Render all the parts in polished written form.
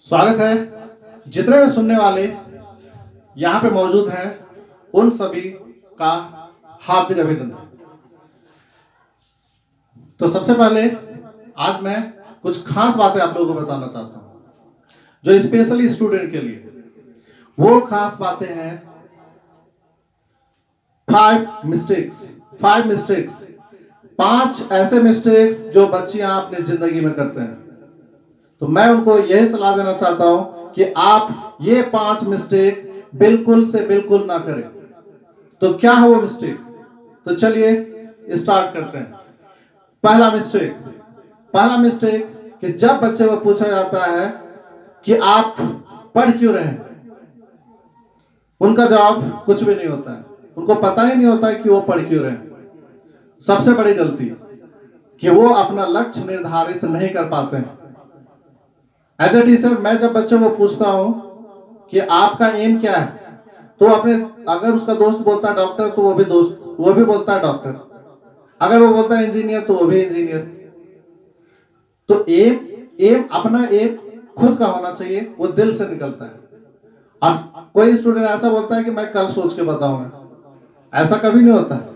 स्वागत है। जितने भी सुनने वाले यहाँ पे मौजूद हैं उन सभी का हार्दिक अभिनंदन। तो सबसे पहले आज मैं कुछ खास बातें आप लोगों को बताना चाहता हूँ जो स्पेशली स्टूडेंट के लिए। वो खास बातें हैं 5 मिस्टेक्स, 5 ऐसे मिस्टेक्स जो बच्चियां अपनी जिंदगी में करते हैं। तो मैं उनको यही सलाह देना चाहता हूं कि आप ये 5 मिस्टेक बिल्कुल से बिल्कुल ना करें। तो क्या है वो मिस्टेक? तो चलिए स्टार्ट करते हैं। पहला मिस्टेक कि जब बच्चे को पूछा जाता है कि आप पढ़ क्यों रहे हैं, उनका जवाब कुछ भी नहीं होता है। उनको पता ही नहीं होता है कि वो पढ़ क्यों रहे हैं। सबसे बड़ी गलती कि वो अपना लक्ष्य निर्धारित नहीं कर पाते हैं। एज ए टीचर मैं जब बच्चों को पूछता हूं कि आपका एम क्या है, तो अपने अगर उसका दोस्त बोलता है डॉक्टर तो वो भी बोलता है डॉक्टर। अगर वो बोलता है इंजीनियर तो वो भी इंजीनियर। तो अपना एम खुद का होना चाहिए, वो दिल से निकलता है। अब कोई स्टूडेंट ऐसा बोलता है कि मैं कल सोच के बताऊंगा, ऐसा कभी नहीं होता है।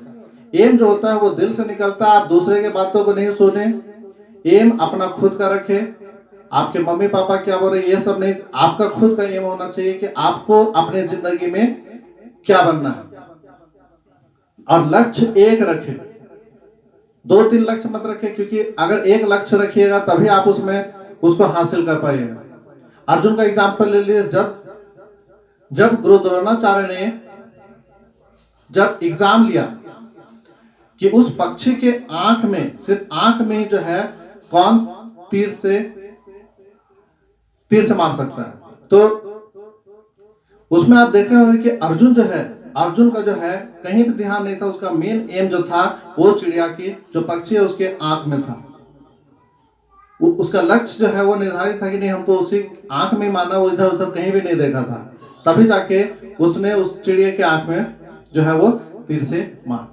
एम जो होता है वो दिल से निकलता है। आप दूसरे के बातों को नहीं सुने, एम अपना खुद का रखे। आपके मम्मी पापा क्या बोल रहे ये सब नहीं, आपका खुद का एम होना चाहिए कि आपको अपने जिंदगी में क्या बनना है। और लक्ष्य एक रखे, 2-3 लक्ष्य मत रखे, क्योंकि अगर एक लक्ष्य रखिएगा तभी आप उसको हासिल कर पाइएगा। अर्जुन का एग्जाम्पल ले लीजिए। जब गुरु द्रोणाचार्य ने जब एग्जाम लिया कि उस पक्षी के आंख में, सिर्फ आंख में ही जो है कौन तीर से मार सकता है, तो उसमें आप देख रहे होंगे कि अर्जुन का जो है कहीं भी ध्यान नहीं था। उसका मेन एम जो था वो चिड़िया की जो पक्षी है उसके आंख में था। उसका लक्ष्य जो है वो निर्धारित था कि नहीं, हमको उसी आंख में मारना। वो इधर उधर कहीं भी नहीं देखा था, तभी जाके उसने उस चिड़िया के आंख में जो है वो तीर से मार।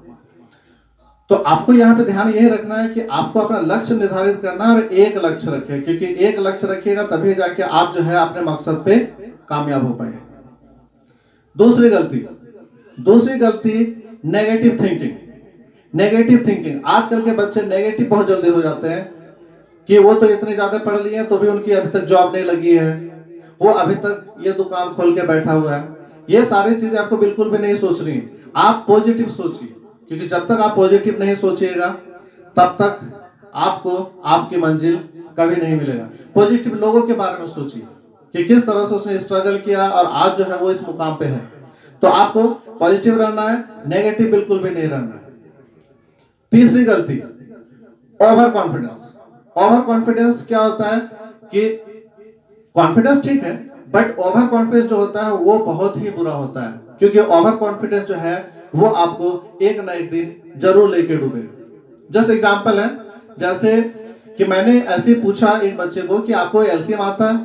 तो आपको यहाँ पे ध्यान यही रखना है कि आपको अपना लक्ष्य निर्धारित करना है और एक लक्ष्य रखें, क्योंकि एक लक्ष्य रखिएगा तभी जाके आप जो है अपने मकसद पे कामयाब हो पाएंगे। दूसरी गलती नेगेटिव थिंकिंग। आजकल के बच्चे नेगेटिव बहुत जल्दी हो जाते हैं कि वो तो इतने ज्यादा पढ़ लिए हैं तो भी उनकी अभी तक जॉब नहीं लगी है, वो अभी तक ये दुकान खोल के बैठा हुआ है। ये सारी चीजें आपको बिल्कुल भी नहीं सोचनी। आप पॉजिटिव सोचिए, क्योंकि जब तक आप पॉजिटिव नहीं सोचिएगा तब तक आपको आपकी मंजिल कभी नहीं मिलेगा। पॉजिटिव लोगों के बारे में सोचिए कि किस तरह से उसने स्ट्रगल किया और आज जो है वो इस मुकाम पे है। तो आपको पॉजिटिव रहना है, नेगेटिव बिल्कुल भी नहीं रहना है। तीसरी गलती ओवर कॉन्फिडेंस क्या होता है कि कॉन्फिडेंस ठीक है, बट ओवर कॉन्फिडेंस जो होता है वो बहुत ही बुरा होता है, क्योंकि ओवर कॉन्फिडेंस जो है वो आपको एक ना एक दिन जरूर लेके डूबेगा। जैसे एग्जांपल है, जैसे कि मैंने ऐसे पूछा एक बच्चे को कि आपको एलसीएम आता है,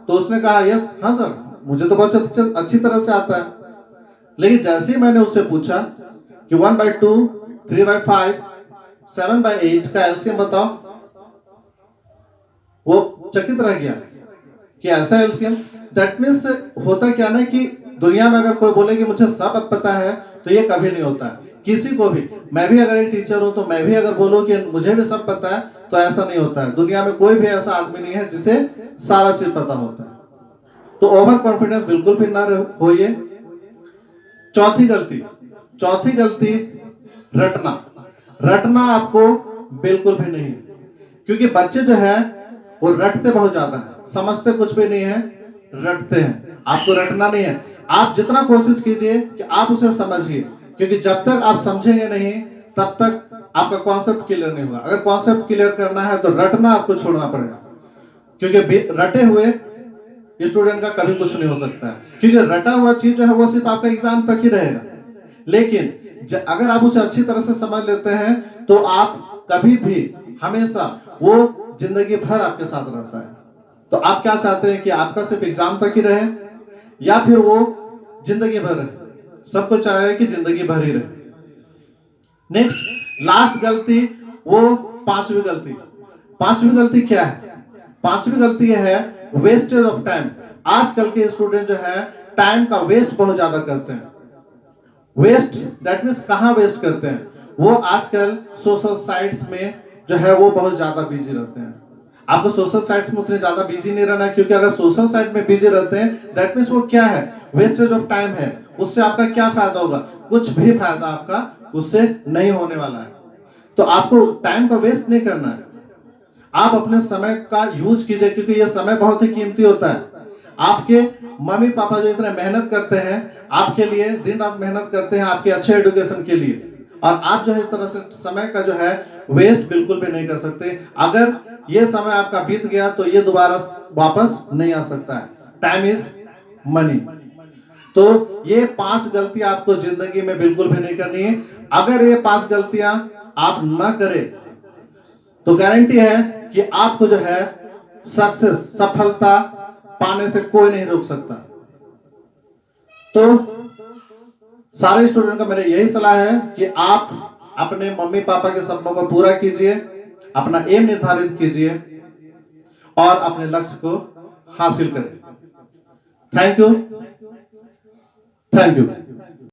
तो उसने कहा यस, हाँ सर मुझे तो बहुत अच्छी तरह से आता है। लेकिन जैसे ही मैंने उससे पूछा कि 1/2, 3/5, 7/8 का एलसीएम बताओ, वो चकित रह गया कि ऐसा एलसीएम। दैट मीन्स होता क्या ना कि दुनिया में अगर कोई बोले कि मुझे सब पता है तो ये कभी नहीं होता है किसी को भी। मैं भी अगर एक टीचर हूं तो मैं भी अगर बोलूं कि मुझे भी सब पता है तो ऐसा नहीं होता है। दुनिया में कोई भी ऐसा आदमी नहीं है जिसे सारा चीज पता होता है। तो ओवर कॉन्फिडेंस बिल्कुल भी ना होइए। चौथी गलती रटना आपको बिल्कुल भी नहीं, क्योंकि बच्चे जो है वो रटते बहुत ज्यादा है, समझते कुछ भी नहीं है, रटते हैं। आपको रटना नहीं है। आप जितना कोशिश कीजिए कि आप उसे समझिए, क्योंकि जब तक आप समझेंगे नहीं तब तक आपका कॉन्सेप्ट क्लियर नहीं होगा। अगर कॉन्सेप्ट क्लियर करना है तो रटना आपको छोड़ना पड़ेगा, क्योंकि रटे हुए स्टूडेंट का कभी कुछ नहीं हो सकता है। क्योंकि रटा हुआ चीज जो है वो सिर्फ आपका एग्जाम तक ही रहेगा, लेकिन अगर आप उसे अच्छी तरह से समझ लेते हैं तो आप कभी भी हमेशा वो जिंदगी भर आपके साथ रहता है। तो आप क्या चाहते हैं कि आपका सिर्फ एग्जाम तक ही रहे या फिर वो जिंदगी भर रहे? सबको चाहे कि जिंदगी भर ही रहे। नेक्स्ट लास्ट गलती, वो पांचवी गलती क्या है? पांचवी गलती है वेस्टेज ऑफ टाइम। आजकल के स्टूडेंट जो है टाइम का वेस्ट बहुत ज्यादा करते हैं। वेस्ट दैट मीन्स कहाँ वेस्ट करते हैं, वो आजकल सोशल साइट्स में जो है वो बहुत ज्यादा बिजी रहते हैं। आपको सोशल साइट्स में उतने ज्यादा बिजी नहीं रहना है, क्योंकि अगर सोशल साइट में बिजी रहते हैं दैट मीन्स वो क्या है, वेस्टेज ऑफ टाइम है। उससे आपका क्या फायदा होगा, कुछ भी फायदा आपका उससे नहीं होने वाला है। तो आपको टाइम का वेस्ट नहीं करना है, आप अपने समय का यूज कीजिए, क्योंकि ये समय बहुत ही कीमती होता है। आपके मम्मी पापा जो इतना मेहनत करते हैं आपके लिए, दिन रात मेहनत करते हैं आपके अच्छे एजुकेशन के लिए, और आप जो है इस तरह से समय का जो है वेस्ट बिल्कुल भी नहीं कर सकते। अगर ये समय आपका बीत गया तो ये दोबारा वापस नहीं आ सकता है। Time is money. तो ये 5 गलतियां आपको जिंदगी में बिल्कुल भी नहीं करनी है। अगर ये 5 गलतियां आप ना करें तो गारंटी है कि आपको जो है सक्सेस, सफलता पाने से कोई नहीं रोक सकता। तो सारे स्टूडेंट का मेरा यही सलाह है कि आप अपने मम्मी पापा के सपनों को पूरा कीजिए, अपना एम निर्धारित कीजिए और अपने लक्ष्य को हासिल करें। Thank you.